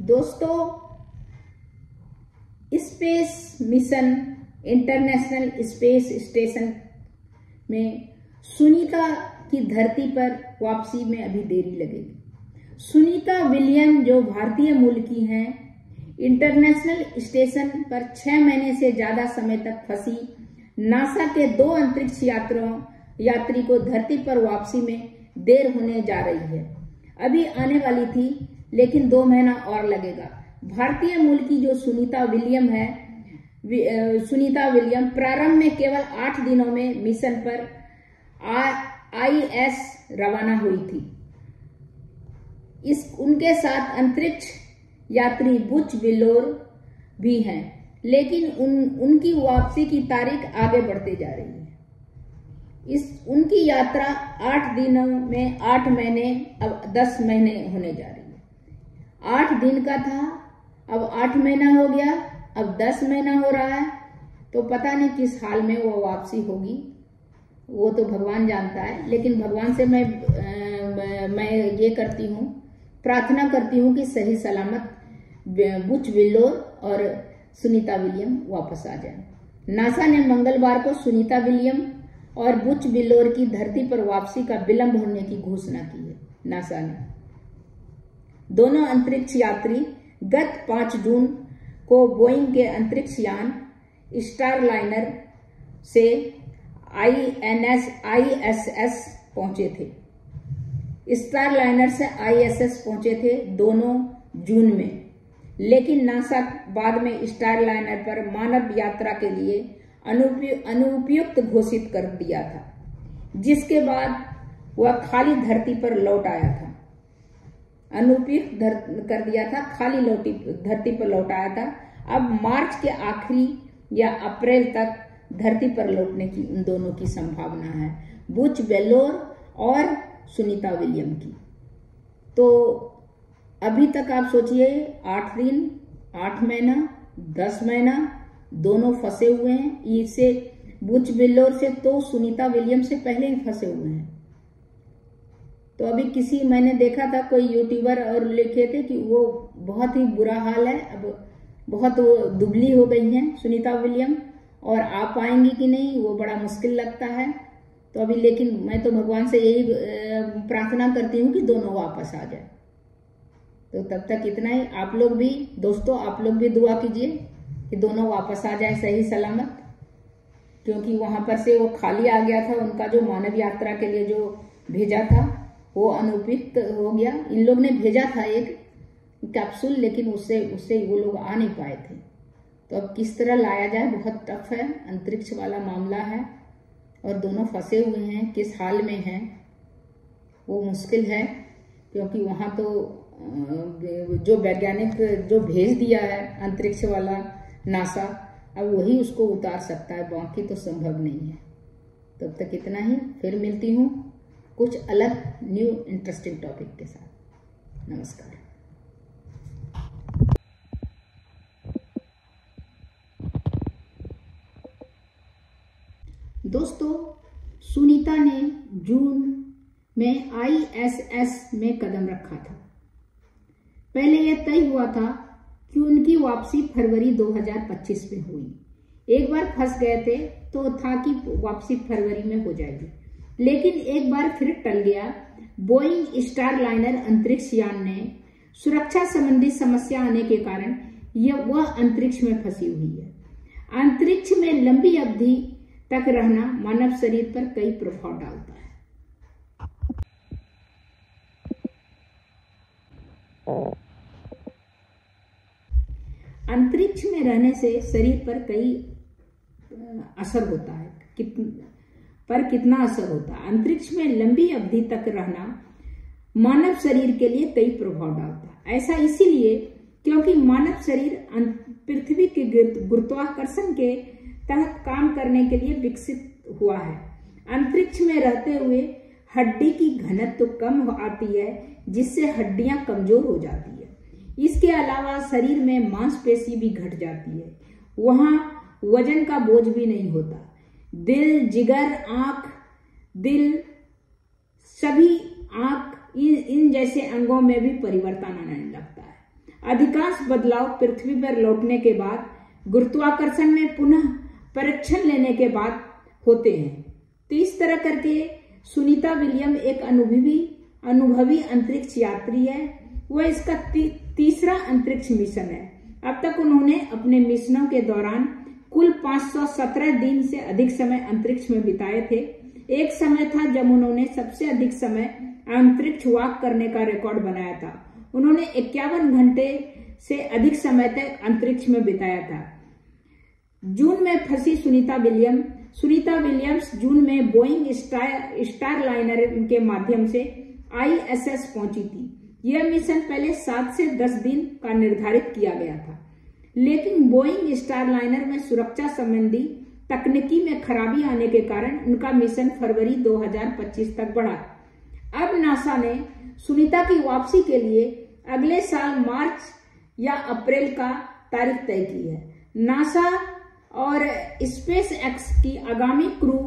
दोस्तों, space mission international space station में सुनीता की धरती पर वापसी में अभी देरी लगेगी। सुनीता विलियम जो भारतीय मूल की हैं, इंटरनेशनल स्टेशन पर 6 महीने से ज्यादा समय तक फंसी नासा के 2 अंतरिक्ष यात्री को धरती पर वापसी में देर होने जा रही है। अभी आने वाली थी, लेकिन 2 महीना और लगेगा। भारतीय मूल की जो सुनीता विलियम है, सुनीता विलियम प्रारंभ में केवल 8 दिनों में मिशन पर IS रवाना हुई थी। उनके साथ अंतरिक्ष यात्री बुच विलोर भी हैं, लेकिन उनकी वापसी की तारीख आगे बढ़ती जा रही है। उनकी यात्रा 8 दिनों में 8 महीने अब 10 महीने होने जा रही है। 8 दिन का था, अब 8 महीना हो गया, अब 10 महीना हो रहा है। तो पता नहीं किस हाल में वो वापसी होगी, वो तो भगवान जानता है। लेकिन भगवान से मैं ये करती हूँ, प्रार्थना करती हूँ कि सही सलामत बुच विलोर और सुनीता विलियम वापस आ जाए। नासा ने मंगलवार को सुनीता विलियम और बुच विलोर की धरती पर वापसी का विलंब होने की घोषणा की है। नासा ने दोनों अंतरिक्ष यात्री गत 5 जून को बोइंग के अंतरिक्ष यान स्टारलाइनर से ISS पहुंचे थे। स्टारलाइनर से ISS पहुंचे थे दोनों जून में, लेकिन नासा बाद में स्टारलाइनर पर मानव यात्रा के लिए अनुपयुक्त घोषित कर दिया था, जिसके बाद वह खाली धरती पर लौट आया था। अनुपयुक्त कर दिया था, खाली धरती पर लौट आया था। अब मार्च के आखिरी या अप्रैल तक धरती पर लौटने की उन दोनों की संभावना है, बुच वेलोर और सुनीता विलियम की। तो अभी तक आप सोचिए, 8 दिन, 8 महीना, 10 महीना दोनों फंसे हुए हैं। इससे बुच वेलोर से तो सुनीता विलियम से पहले ही फंसे हुए हैं। तो अभी मैंने देखा था, कोई यूट्यूबर और लिखे थे कि वो बहुत ही बुरा हाल है, अब बहुत दुबली हो गई हैं सुनीता विलियम, और आ पाएंगी कि नहीं वो बड़ा मुश्किल लगता है। तो अभी लेकिन मैं तो भगवान से यही प्रार्थना करती हूँ कि दोनों वापस आ जाए। तो तब तक इतना ही। आप लोग भी दोस्तों, आप लोग भी दुआ कीजिए कि दोनों वापस आ जाए सही सलामत, क्योंकि वहां पर से वो खाली आ गया था। उनका जो मानव यात्रा के लिए जो भेजा था वो अनुपयुक्त हो गया। इन लोग ने भेजा था एक कैप्सूल, लेकिन उससे वो लोग आ नहीं पाए थे। तो अब किस तरह लाया जाए, बहुत टफ है, अंतरिक्ष वाला मामला है और दोनों फंसे हुए हैं। किस हाल में हैं वो मुश्किल है, क्योंकि वहां तो जो वैज्ञानिक जो भेज दिया है अंतरिक्ष वाला नासा, अब वही उसको उतार सकता है, बाकी तो संभव नहीं है। तब तक इतना ही, फिर मिलती हूँ कुछ अलग न्यू इंटरेस्टिंग टॉपिक के साथ। नमस्कार। दोस्तों, सुनीता ने जून में ISS में कदम रखा था। पहले यह तय हुआ था कि उनकी वापसी फरवरी 2025 में हुई। एक बार फंस गए थे तो था कि वापसी फरवरी में हो जाएगी, लेकिन एक बार फिर टल गया। बोइंग स्टारलाइनर अंतरिक्ष यान ने सुरक्षा संबंधी समस्या आने के कारण वह अंतरिक्ष में फंसी हुई है। अंतरिक्ष में लंबी अवधि तक रहना मानव शरीर पर कई प्रभाव डालता है। अंतरिक्ष में रहने से शरीर पर कई असर होता है। कितना असर होता है? अंतरिक्ष में लंबी अवधि तक रहना मानव शरीर के लिए कई प्रभाव डालता है। ऐसा इसीलिए क्योंकि मानव शरीर पृथ्वी के गुरुत्वाकर्षण के तहत काम करने के लिए विकसित हुआ है। अंतरिक्ष में रहते हुए हड्डी की घनत्व कम आती है, जिससे हड्डियां कमजोर हो जाती है। इसके अलावा शरीर में मांसपेशी भी घट जाती है। वहां वजन का बोझ भी नहीं होता। दिल, जिगर, आंख, दिल, सभी आंख इन जैसे अंगों में भी परिवर्तन आने लगता है। अधिकांश बदलाव पृथ्वी पर लौटने के बाद गुरुत्वाकर्षण में पुनः परीक्षण लेने के बाद होते हैं। तो इस तरह करके सुनीता विलियम एक अनुभवी अंतरिक्ष यात्री है। वह इसका तीसरा अंतरिक्ष मिशन है। अब तक उन्होंने अपने मिशनों के दौरान कुल 517 दिन से अधिक समय अंतरिक्ष में बिताए थे। एक समय था जब उन्होंने सबसे अधिक समय अंतरिक्ष वॉक करने का रिकॉर्ड बनाया था। उन्होंने 51 घंटे से अधिक समय तक अंतरिक्ष में बिताया था। जून में फंसी सुनीता विलियम्स जून में बोइंग स्टारलाइनर के माध्यम से ISS पहुंची थी। यह मिशन पहले 7 से 10 दिन का निर्धारित किया गया था, लेकिन बोइंग स्टारलाइनर में सुरक्षा संबंधी तकनीकी में खराबी आने के कारण उनका मिशन फरवरी 2025 तक बढ़ा। अब नासा ने सुनीता की वापसी के लिए अगले साल मार्च या अप्रैल का तारीख तय की है। नासा और स्पेस एक्स की आगामी क्रू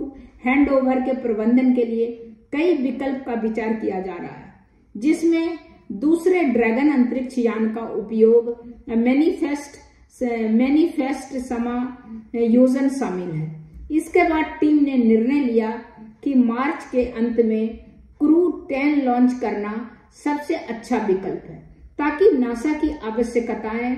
हैंडओवर के प्रबंधन के लिए कई विकल्प का विचार किया जा रहा है, जिसमें दूसरे ड्रैगन अंतरिक्ष यान का उपयोग मैनिफेस्ट समायोजन शामिल है। इसके बाद टीम ने निर्णय लिया कि मार्च के अंत में क्रू 10 लॉन्च करना सबसे अच्छा विकल्प है, ताकि नासा की आवश्यकताएं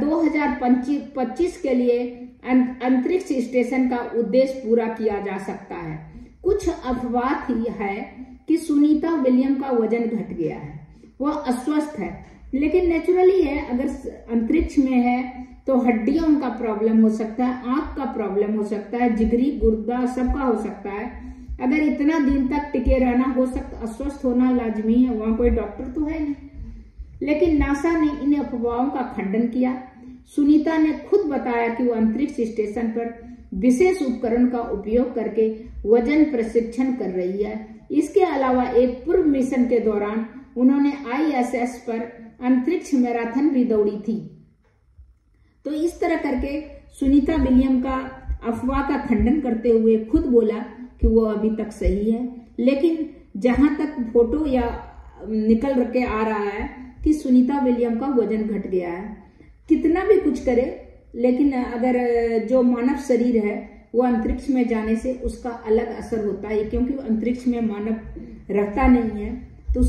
2025 के लिए अंतरिक्ष स्टेशन का उद्देश्य पूरा किया जा सकता है। कुछ अफवाह ही है कि सुनीता विलियम का वजन घट गया है, वह अस्वस्थ है, लेकिन नेचुरली है। अगर अंतरिक्ष में है तो हड्डियों का प्रॉब्लम हो सकता है, आंख का प्रॉब्लम हो सकता है, जिगरी गुर्दा सबका हो सकता है। अगर इतना दिन तक टिके रहना हो सकता, अस्वस्थ होना लाजमी है। वहां कोई डॉक्टर तो है नहीं, लेकिन नासा ने इन अफवाहों का खंडन किया। सुनीता ने खुद बताया कि वो अंतरिक्ष स्टेशन पर विशेष उपकरण का उपयोग करके वजन प्रशिक्षण कर रही है। इसके अलावा एक पूर्व मिशन के दौरान उन्होंने ISS पर अंतरिक्ष मैराथन भी दौड़ी थी। तो इस तरह करके सुनीता विलियम का अफवाह का खंडन करते हुए खुद बोला कि वो अभी तक सही है, लेकिन जहां तक फोटो या निकल के आ रहा है कि सुनीता विलियम का वजन घट गया है। कितना भी कुछ करे, लेकिन अगर जो मानव शरीर है वो अंतरिक्ष में जाने से उसका अलग असर होता है, क्योंकि अंतरिक्ष में मानव रहता नहीं है, तो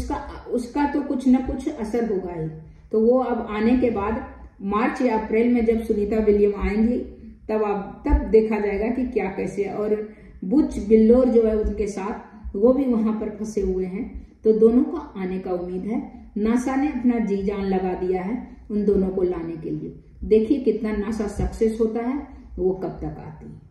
उसका तो कुछ न कुछ असर होगा ही। तो वो अब आने के बाद मार्च या अप्रैल में जब सुनीता विलियम आएंगी तब देखा जाएगा कि क्या कैसे। और बुच बिल्लोर जो है उनके साथ वो भी वहां पर फंसे हुए हैं, तो दोनों को आने का उम्मीद है। नासा ने अपना जी जान लगा दिया है उन दोनों को लाने के लिए। देखिए कितना नासा सक्सेस होता है, वो कब तक आती है।